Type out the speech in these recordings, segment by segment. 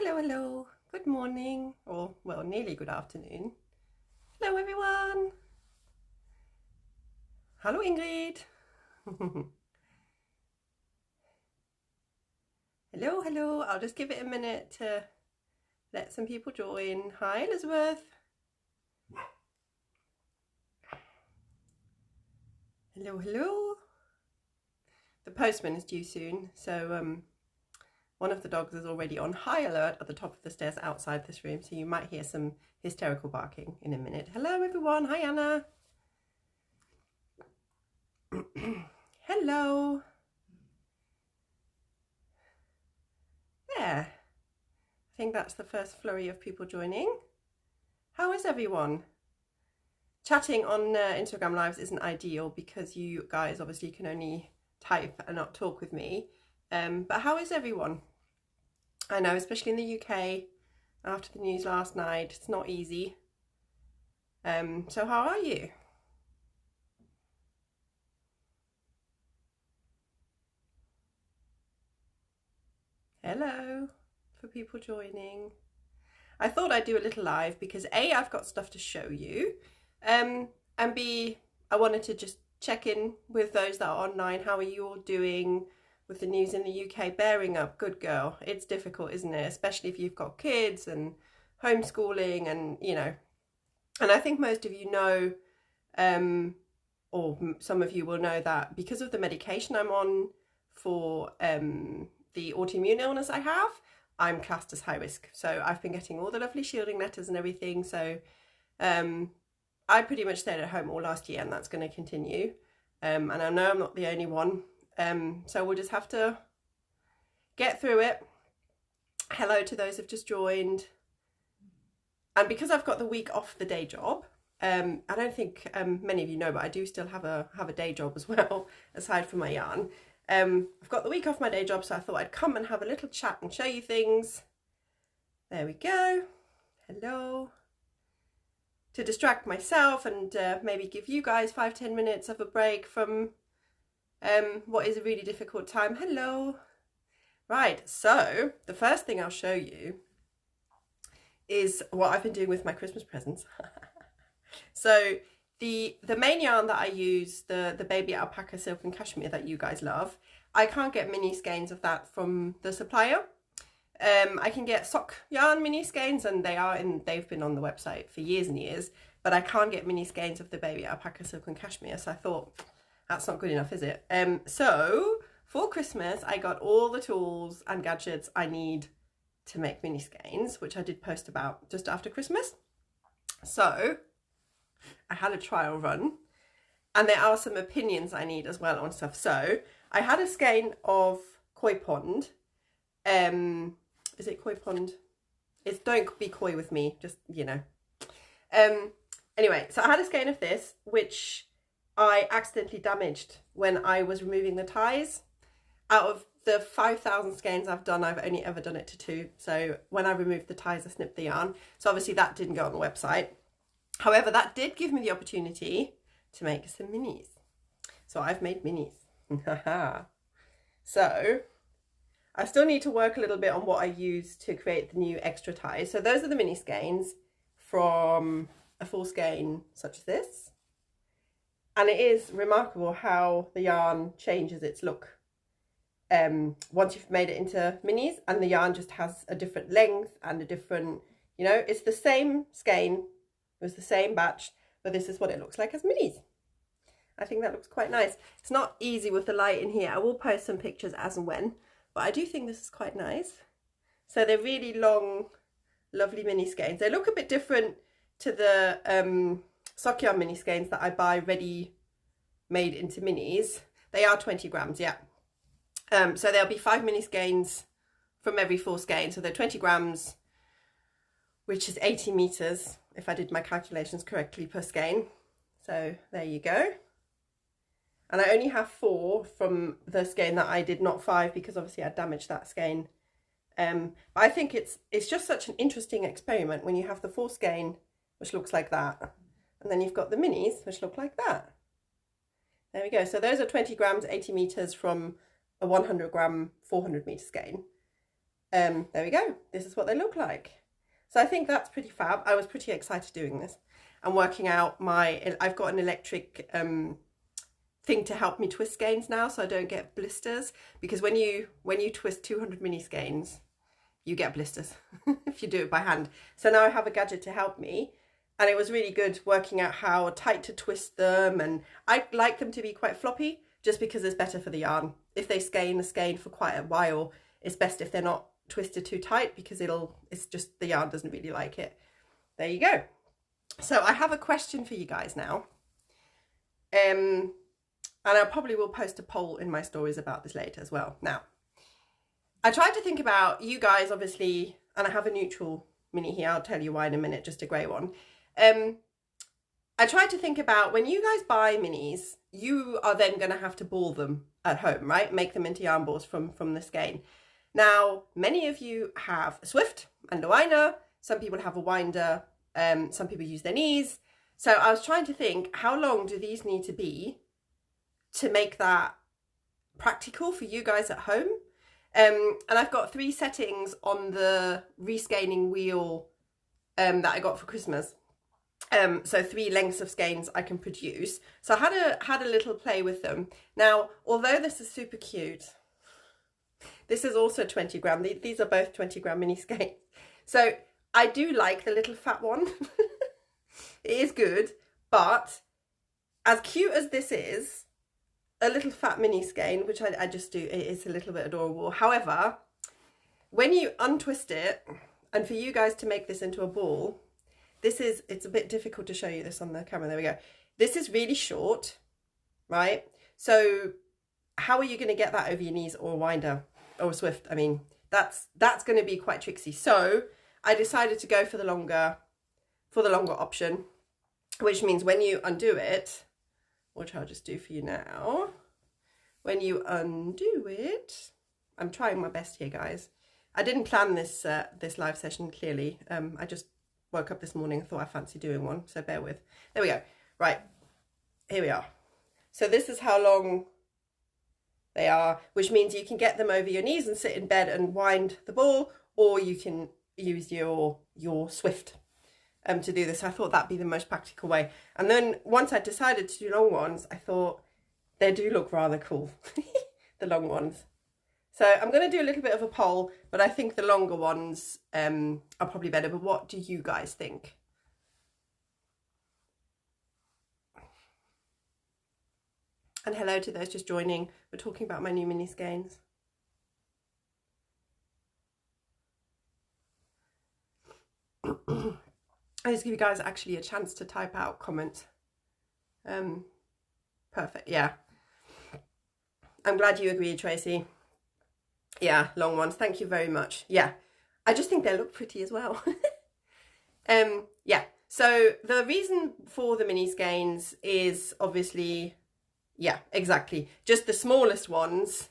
Hello. Good morning, or well, nearly good afternoon. Hello, everyone. Hello, Ingrid. Hello. I'll just give it a minute to let some people join. Hi, Elizabeth. Hello. The postman is due soon, so one of the dogs is already on high alert at the top of the stairs outside this room, so you might hear some hysterical barking in a minute. Hello, everyone. Hi, Anna. Hello. There. I think that's the first flurry of people joining. How is everyone? Chatting on Instagram Lives isn't ideal because you guys obviously can only type and not talk with me. But how is everyone? I know, especially in the UK, after the news last night, it's not easy. So how are you? Hello, for people joining. I thought I'd do a little live because A, I've got stuff to show you, and B, I wanted to just check in with those that are online. How are you all doing with the news in the UK? Bearing up, good girl. It's difficult, isn't it? Especially if you've got kids and homeschooling and, you know, and I think most of you know, or some of you will know that because of the medication I'm on for the autoimmune illness I have, I'm classed as high risk. So I've been getting all the lovely shielding letters and everything. So I pretty much stayed at home all last year, and that's going to continue. And I know I'm not the only one. So we'll just have to get through it. Hello to those who've just joined. And because I've got the week off the day job, I don't think many of you know, but I do still have a day job as well, aside from my yarn. I've got the week off my day job, so I thought I'd come and have a little chat and show you things. There we go. Hello. To distract myself and maybe give you guys 5-10 minutes of a break from what is a really difficult time. Hello. Right, so the first thing I'll show you is what I've been doing with my Christmas presents. So the main yarn that I use, the baby alpaca silk and cashmere that you guys love, I can't get mini skeins of that from the supplier. I can get sock yarn mini skeins, and they've been on the website for years and years, but I can't get mini skeins of the baby alpaca silk and cashmere. So I thought, that's not good enough, is it? So for Christmas, I got all the tools and gadgets I need to make mini skeins, which I did post about just after Christmas. So I had a trial run, and there are some opinions I need as well on stuff. So I had a skein of koi pond. Is it koi pond? It's don't be coy with me, just, you know. Anyway, so I had a skein of this, which I accidentally damaged when I was removing the ties. Out of the 5,000 skeins I've done, I've only ever done it to 2. So when I removed the ties, I snipped the yarn. So obviously that didn't go on the website. However, that did give me the opportunity to make some minis. So I've made minis. So I still need to work a little bit on what I use to create the new extra ties. So those are the mini skeins from a full skein such as this. And it is remarkable how the yarn changes its look once you've made it into minis, and the yarn just has a different length and a different, you know, it's the same skein, it was the same batch, but this is what it looks like as minis. I think that looks quite nice. It's not easy with the light in here. I will post some pictures as and when, but I do think this is quite nice. So they're really long, lovely mini skeins. They look a bit different to the sock yarn mini skeins that I buy ready made into minis. They are 20 grams, yeah. So there'll be 5 mini skeins from every 4 skein. So they're 20 grams, which is 80 meters, if I did my calculations correctly, per skein. So there you go. And I only have 4 from the skein that I did, not 5, because obviously I damaged that skein. But I think it's just such an interesting experiment when you have the 4 skein, which looks like that, and then you've got the minis, which look like that. There we go. So those are 20 grams, 80 meters from a 100 gram, 400 meter skein. there we go. This is what they look like. So I think that's pretty fab. I was pretty excited doing this and working out I've got an electric thing to help me twist skeins now, so I don't get blisters, because when you twist 200 mini skeins, you get blisters if you do it by hand. So now I have a gadget to help me, and it was really good working out how tight to twist them, and I like them to be quite floppy just because it's better for the yarn. If they skein the skein for quite a while, it's best if they're not twisted too tight, because it's just the yarn doesn't really like it. There you go. So I have a question for you guys now. And I probably will post a poll in my stories about this later as well. Now, I tried to think about you guys, obviously, and I have a neutral mini here. I'll tell you why in a minute, just a grey one. I tried to think about when you guys buy minis, you are then going to have to ball them at home, right? Make them into yarn balls from the skein. Now, many of you have a Swift and a winder. Some people have a winder. Some people use their knees. So I was trying to think, how long do these need to be to make that practical for you guys at home? And I've got 3 settings on the reskeining wheel that I got for Christmas. So 3 lengths of skeins I can produce. So I had a little play with them. Now, although this is super cute, this is also 20 gram. These are both 20 gram mini skeins. So I do like the little fat one. It is good, but as cute as this is, a little fat mini skein, which I just do, it's a little bit adorable. However, when you untwist it, and for you guys to make this into a ball, it's a bit difficult to show you this on the camera. There we go. This is really short, right? So how are you going to get that over your knees or a winder or a Swift? I mean, that's going to be quite tricksy. So I decided to go for the longer option, which means when you undo it, which I'll just do for you now, when you undo it, I'm trying my best here, guys. I didn't plan this this live session, clearly. I just woke up this morning and thought I fancy doing one, so bear with. There we go. Right, here we are. So this is how long they are, which means you can get them over your knees and sit in bed and wind the ball, or you can use your Swift to do this. I thought that'd be the most practical way. And then once I decided to do long ones, I thought they do look rather cool, the long ones. So I'm going to do a little bit of a poll, but I think the longer ones are probably better. But what do you guys think? And hello to those just joining. We're talking about my new mini skeins. I just give you guys actually a chance to type out comments. Perfect, yeah. I'm glad you agree, Tracy. Yeah, long ones, thank you very much. Yeah, I just think they look pretty as well. Yeah, so the reason for the mini skeins is obviously, yeah, exactly, just the smallest ones.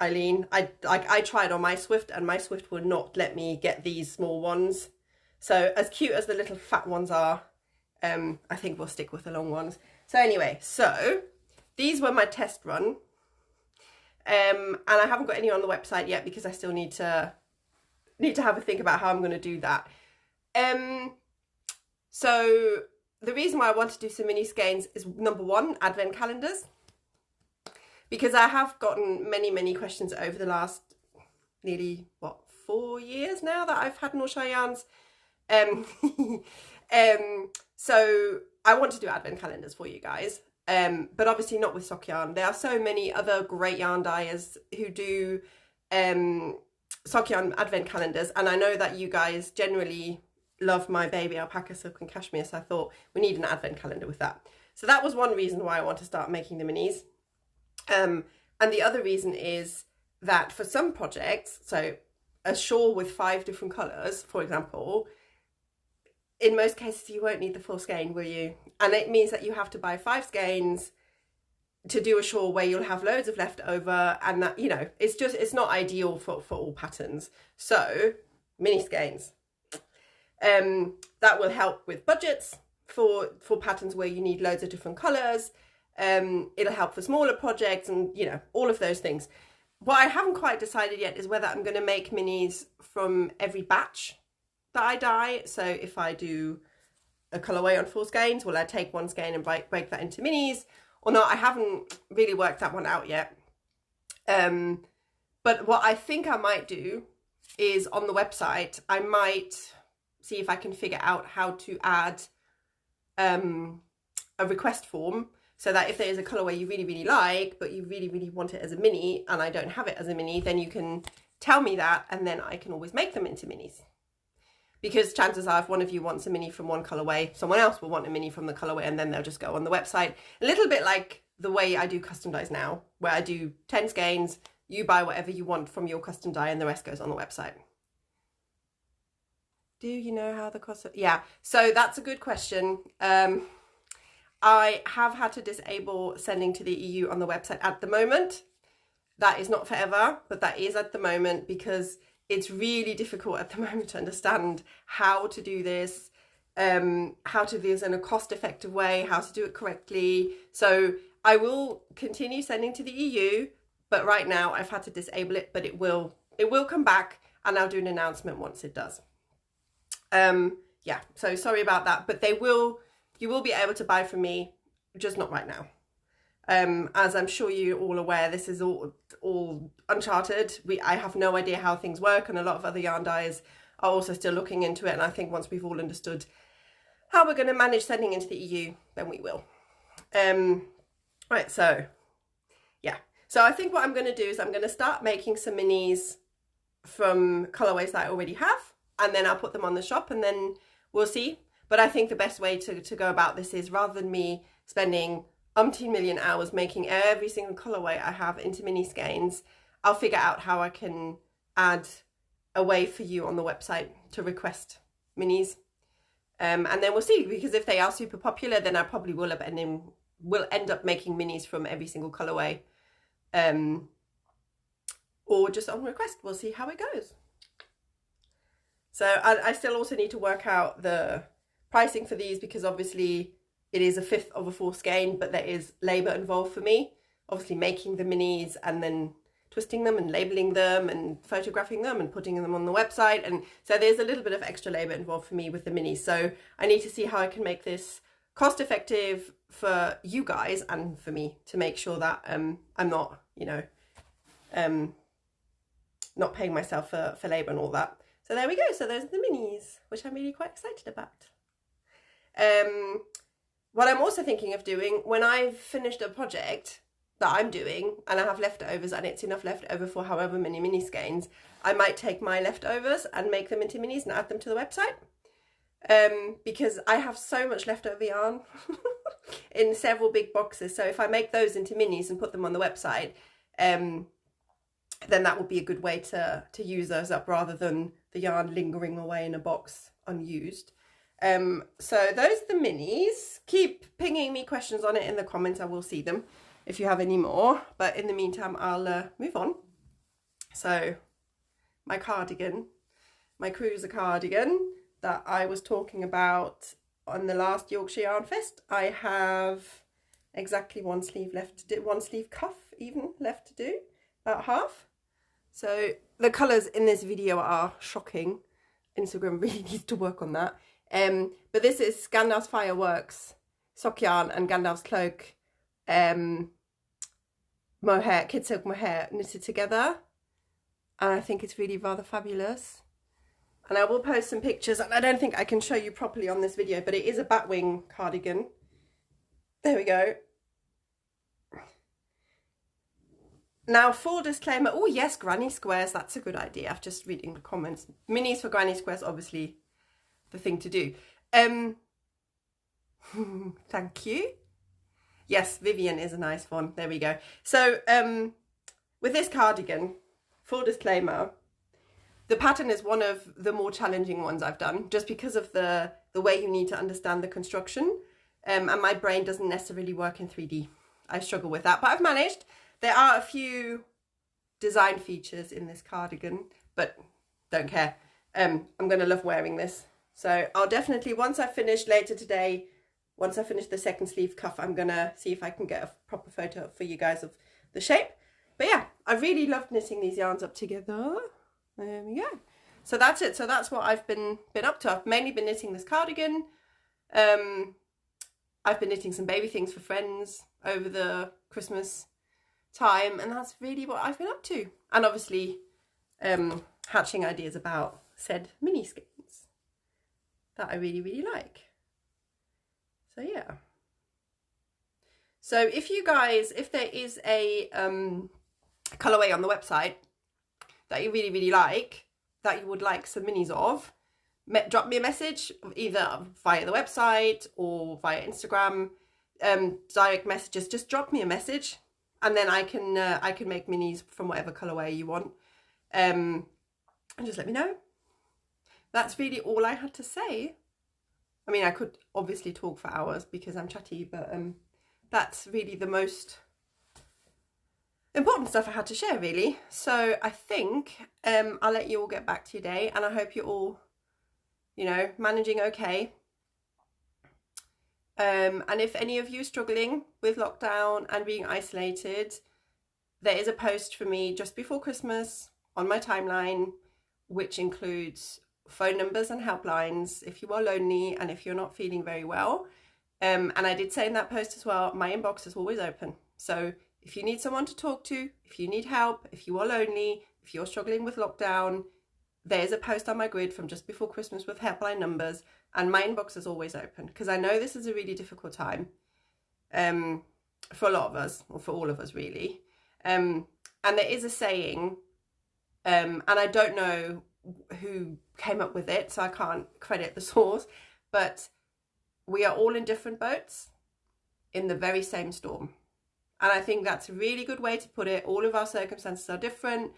Eileen, I tried on my Swift, and my Swift would not let me get these small ones. So as cute as the little fat ones are, I think we'll stick with the long ones. So anyway, so these were my test run. And I haven't got any on the website yet because I still need to have a think about how I'm going to do that. So the reason why I want to do some mini skeins is, number one, advent calendars. Because I have gotten many questions over the last nearly, 4 years now that I've had Norshire yarns. So I want to do advent calendars for you guys, but obviously not with sock yarn. There are so many other great yarn dyers who do sock yarn advent calendars, and I know that you guys generally love my baby alpaca silk and cashmere, so I thought we need an advent calendar with that. So that was one reason why I want to start making the minis. And the other reason is that for some projects, so a shawl with 5 different colours, for example, in most cases you won't need the full skein, will you? And it means that you have to buy 5 skeins to do a shawl where you'll have loads of leftover, and that, you know, it's not ideal for all patterns. So mini skeins, that will help with budgets for patterns where you need loads of different colours. It'll help for smaller projects, and you know, all of those things. what I haven't quite decided yet is whether I'm going to make minis from every batch that I dye. So if I do a colorway on 4 skeins, will I take 1 skein and break that into minis or not? I haven't really worked that one out yet. But what I think I might do is on the website, I might see if I can figure out how to add a request form, so that if there is a colorway you really, really like, but you really, really want it as a mini and I don't have it as a mini, then you can tell me that and then I can always make them into minis. Because chances are if one of you wants a mini from one colorway, someone else will want a mini from the colorway and then they'll just go on the website. A little bit like the way I do custom dyes now, where I do 10 skeins, you buy whatever you want from your custom dye and the rest goes on the website. Do you know how the cost of... Yeah, so that's a good question. I have had to disable sending to the EU on the website at the moment. That is not forever, but that is at the moment because it's really difficult at the moment to understand how to do this, how to do this in a cost-effective way, how to do it correctly. So I will continue sending to the EU, but right now I've had to disable it, but it will come back and I'll do an announcement once it does. Yeah, so sorry about that, but you will be able to buy from me, just not right now. As I'm sure you're all aware, this is all uncharted. I have no idea how things work, and a lot of other yarn dyers are also still looking into it. And I think once we've all understood how we're going to manage sending into the EU, then we will. Right, so yeah. So I think what I'm going to do is I'm going to start making some minis from colorways that I already have, and then I'll put them on the shop and then we'll see. But I think the best way to go about this is, rather than me spending umpteen million hours making every single colorway I have into mini skeins, I'll figure out how I can add a way for you on the website to request minis. And then we'll see, because if they are super popular, then I probably will end up making minis from every single colorway. Or just on request. We'll see how it goes. So I still also need to work out the pricing for these, because obviously it is 1/5 of a 4 skein, but there is labour involved for me. Obviously making the minis and then twisting them and labeling them and photographing them and putting them on the website. And so there's a little bit of extra labour involved for me with the minis. So I need to see how I can make this cost effective for you guys and for me, to make sure that I'm not, not paying myself for labour and all that. So there we go. So those are the minis, which I'm really quite excited about. What I'm also thinking of doing, when I've finished a project that I'm doing and I have leftovers and it's enough left over for however many mini skeins, I might take my leftovers and make them into minis and add them to the website. Because I have so much leftover yarn in several big boxes. So if I make those into minis and put them on the website, then that would be a good way to use those up, rather than the yarn lingering away in a box unused. So those are the minis. Keep pinging me questions on it in the comments. I will see them if you have any more. But in the meantime, I'll move on. So my cardigan, my cruiser cardigan that I was talking about on the last Yorkshire Yarn Fest. I have exactly one sleeve left to do, one sleeve cuff even left to do, about half. So the colours in this video are shocking. Instagram really needs to work on that. But this is Gandalf's Fireworks sock yarn and Gandalf's Cloak mohair, kid silk mohair knitted together. And I think it's really rather fabulous. And I will post some pictures, and I don't think I can show you properly on this video, but it is a batwing cardigan. There we go. Now, full disclaimer. Oh yes, granny squares, that's a good idea. I'm just reading the comments. Minis for granny squares, obviously the thing to do. Thank you. Yes, Vivian is a nice one. There we go. So with this cardigan, full disclaimer, the pattern is one of the more challenging ones I've done, just because of the way you need to understand the construction. And my brain doesn't necessarily work in 3D. I struggle with that, but I've managed. There are a few design features in this cardigan, but don't care. I'm going to love wearing this. So I'll definitely, once I finish later today, once I finish the second sleeve cuff, I'm going to see if I can get a proper photo for you guys of the shape. But yeah, I really loved knitting these yarns up together. There we go. So that's it. So that's what I've been up to. I've mainly been knitting this cardigan. I've been knitting some baby things for friends over the Christmas time, and that's really what I've been up to. And obviously hatching ideas about said mini skeins that I really, really like. So yeah. So if you guys, if there is a colourway on the website that you really, really like, that you would like some minis of, drop me a message either via the website or via Instagram, direct messages. Just drop me a message, and then I can make minis from whatever colourway you want, and just let me know. That's really all I had to say. I mean, I could obviously talk for hours because I'm chatty, but that's really the most important stuff I had to share, really. So I think I'll let you all get back to your day, and I hope you're all, you know, managing okay. And if any of you are struggling with lockdown and being isolated, there is a post for me just before Christmas on my timeline, which includes phone numbers and helplines if you are lonely and if you're not feeling very well. And I did say in that post as well, my inbox is always open. So if you need someone to talk to, if you need help, if you are lonely, if you're struggling with lockdown, there's a post on my grid from just before Christmas with helpline numbers, and my inbox is always open because I know this is a really difficult time for a lot of us, or for all of us really. And there is a saying, and I don't know who came up with it, so I can't credit the source, but we are all in different boats in the very same storm. And I think that's a really good way to put it. All of our circumstances are different.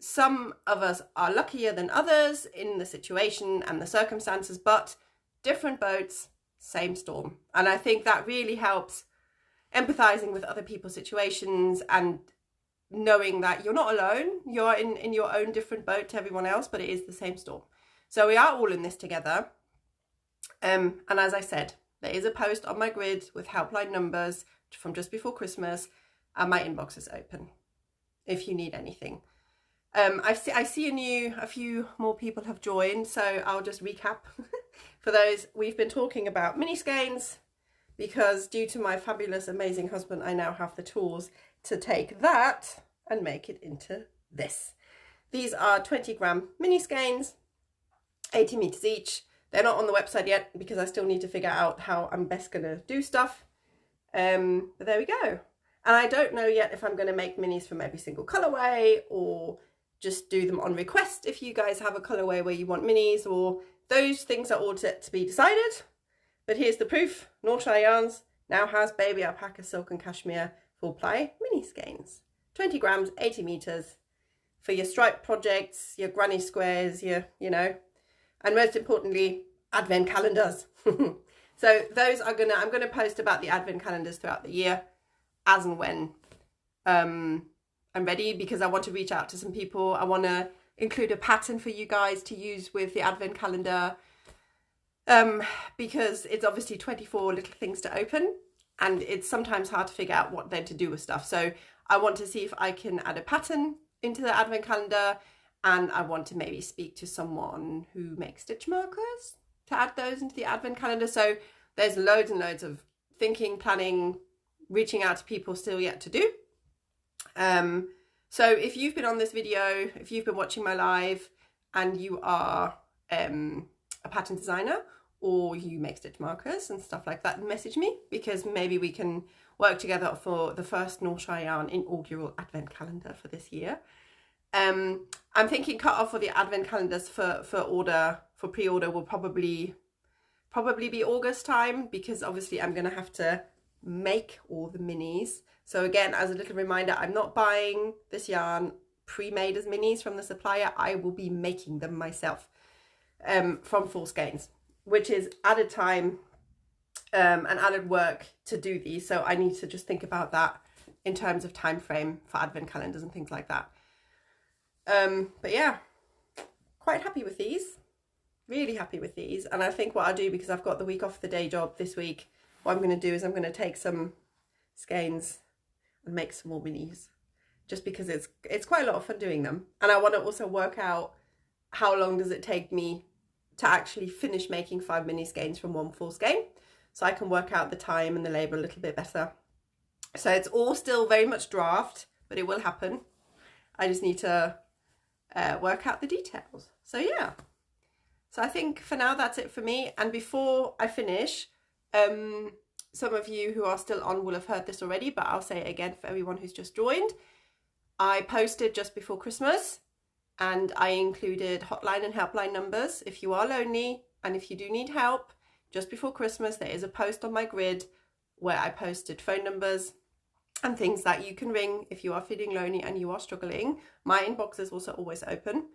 Some of us are luckier than others in the situation and the circumstances, but different boats, same storm. And I think that really helps empathizing with other people's situations and knowing that you're not alone. You're in your own different boat to everyone else, but it is the same storm. So we are all in this together. And as I said, there is a post on my grid with helpline numbers from just before Christmas, and my inbox is open if you need anything. I see a few more people have joined, so I'll just recap for those. We've been talking about mini skeins because due to my fabulous, amazing husband, I now have the tools to take that and make it into this. These are 20-gram mini skeins, 80 meters each. They're not on the website yet because I still need to figure out how I'm best going to do stuff. But there we go. And I don't know yet if I'm going to make minis from every single colorway or just do them on request if you guys have a colorway where you want minis, or those things are all set to be decided. But here's the proof. North Shire Yarns now has baby alpaca, silk and cashmere full ply mini skeins. 20 grams, 80 meters for your stripe projects, your granny squares, you know, and most importantly, advent calendars. So those are I'm gonna post about the advent calendars throughout the year as and when I'm ready, because I want to reach out to some people. I want to include a pattern for you guys to use with the advent calendar, because it's obviously 24 little things to open and it's sometimes hard to figure out what then to do with stuff. So I want to see if I can add a pattern into the advent calendar, and I want to maybe speak to someone who makes stitch markers to add those into the advent calendar. So there's loads and loads of thinking, planning, reaching out to people still yet to do. So if you've been on this video, if you've been watching my live and you are a pattern designer or you make stitch markers and stuff like that, message me, because maybe we can work together for the first North Shire Yarn inaugural advent calendar for this year. I'm thinking cut off for the advent calendars for pre-order will probably be August time, because obviously I'm going to have to make all the minis. So again, as a little reminder, I'm not buying this yarn pre-made as minis from the supplier. I will be making them myself from full skeins, which is added time and added work to do these. So I need to just think about that in terms of time frame for advent calendars and things like that. But yeah, quite happy with these, really happy with these. And I think what I'll do, because I've got the week off the day job this week, what I'm going to do is I'm going to take some skeins and make some more minis. just because it's quite a lot of fun doing them. And I want to also work out how long does it take me to actually finish making 5 mini skeins from one full skein, so I can work out the time and the labour a little bit better. So it's all still very much draft, but it will happen. I just need to work out the details. So yeah, so I think for now that's it for me. And before I finish, some of you who are still on will have heard this already, but I'll say it again for everyone who's just joined. I posted just before Christmas, and I included hotline and helpline numbers. If you are lonely and if you do need help, just before Christmas there is a post on my grid where I posted phone numbers and things that you can ring if you are feeling lonely and you are struggling. My inbox is also always open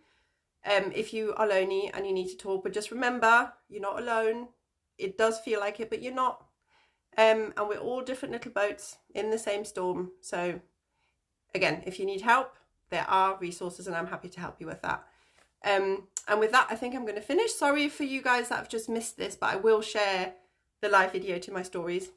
if you are lonely and you need to talk. But just remember, you're not alone. It does feel like it, but you're not. And we're all different little boats in the same storm. So again, if you need help, there are resources, and I'm happy to help you with that. And with that, I think I'm going to finish. Sorry for you guys that have just missed this, but I will share the live video to my stories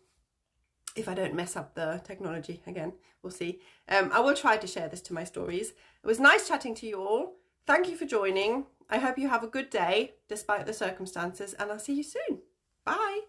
if I don't mess up the technology again. We'll see. I will try to share this to my stories. It was nice chatting to you all. Thank you for joining. I hope you have a good day despite the circumstances, and I'll see you soon. Bye.